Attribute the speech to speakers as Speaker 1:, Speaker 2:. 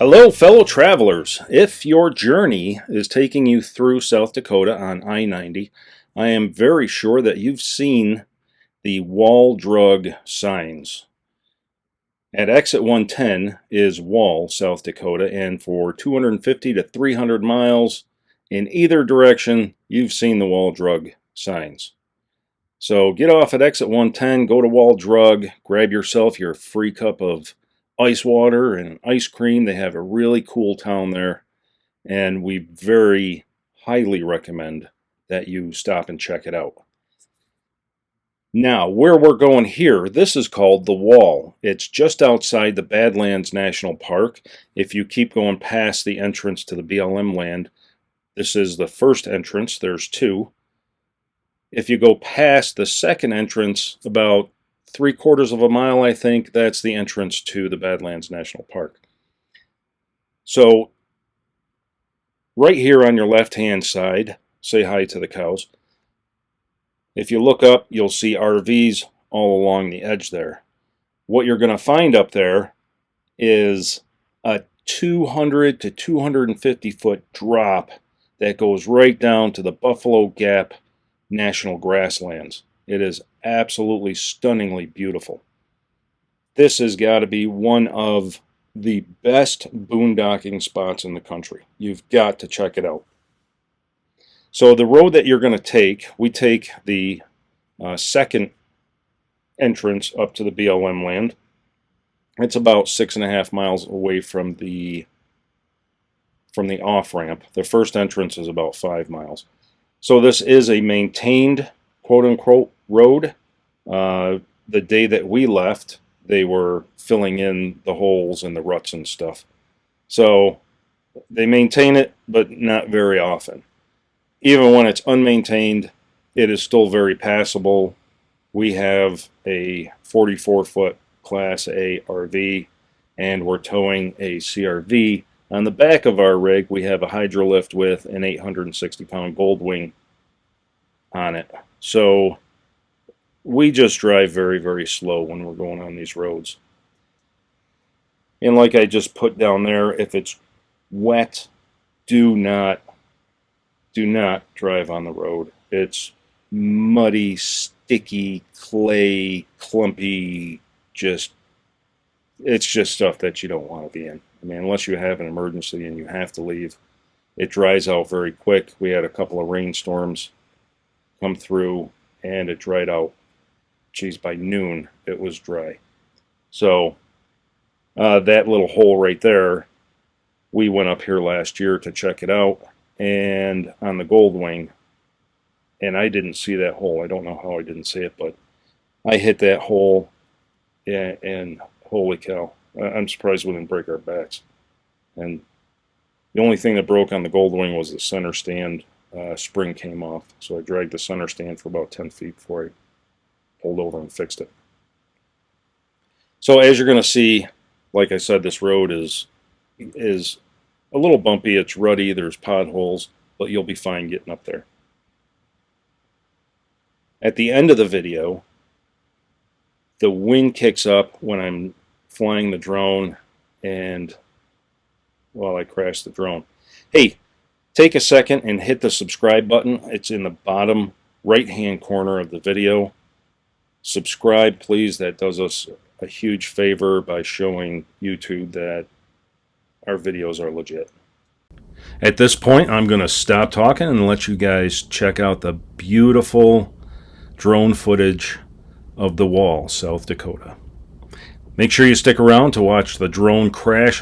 Speaker 1: Hello, fellow travelers. If your journey is taking you through South Dakota on I-90, I am very sure that you've seen the wall drug signs. At exit 110 is Wall, South Dakota, and for 250 to 300 miles in either direction, you've seen the wall drug signs. So get off at exit 110, go to Wall Drug, grab yourself your free cup of ice water and ice cream. They have a really cool town there, and we very highly recommend that you stop and check it out. Now, where we're going here, this is called the Wall. It's just outside the Badlands National Park. If you keep going past the entrance to the BLM land, this is the first entrance. There's two. If you go past the second entrance, about 3/4 of a mile, I think, that's the entrance to the Badlands National Park. So, right here on your left-hand side, say hi to the cows. If you look up, you'll see RVs all along the edge there. What you're going to find up there is a 200 to 250 foot drop that goes right down to the Buffalo Gap National Grasslands. It is absolutely stunningly beautiful. This has got to be one of the best boondocking spots in the country. You've got to check it out. So the road that you're going to take, we take the second entrance up to the BLM land. It's about 6.5 miles away from the off-ramp. The first entrance is about 5 miles. So this is a maintained, quote-unquote, road. The day that we left, they were filling in the holes and the ruts and stuff. So they maintain it, but not very often. Even when it's unmaintained, it is still very passable. We have a 44-foot Class A RV, and we're towing a CRV. On the back of our rig, we have a hydrolift with an 860-pound Goldwing on it. So we just drive very, very slow when we're going on these roads. And like I just put down there, if it's wet, do not drive on the road. It's muddy, sticky, clay, clumpy, it's just stuff that you don't want to be in. I mean, unless you have an emergency and you have to leave. It dries out very quick. We had a couple of rainstorms come through, and it dried out. Geez, by noon it was dry. So that little hole right there, we went up here last year to check it out, and on the Goldwing, and I didn't see that hole. I don't know how I didn't see it, but I hit that hole, and holy cow, I'm surprised we didn't break our backs. And the only thing that broke on the Goldwing was the center stand spring came off. So I dragged the center stand for about 10 feet before I pulled over and fixed it. So as you're going to see, like I said, this road is a little bumpy. It's rutty. There's potholes, but you'll be fine getting up there. At the end of the video, the wind kicks up when I'm flying the drone, and well, I crashed the drone. Hey, take a second and hit the subscribe button. It's in the bottom right-hand corner of the video. Subscribe, please. That does us a huge favor by showing YouTube that our videos are legit. At this point, I'm going to stop talking and let you guys check out the beautiful drone footage of the Wall, South Dakota. Make sure you stick around to watch the drone crash.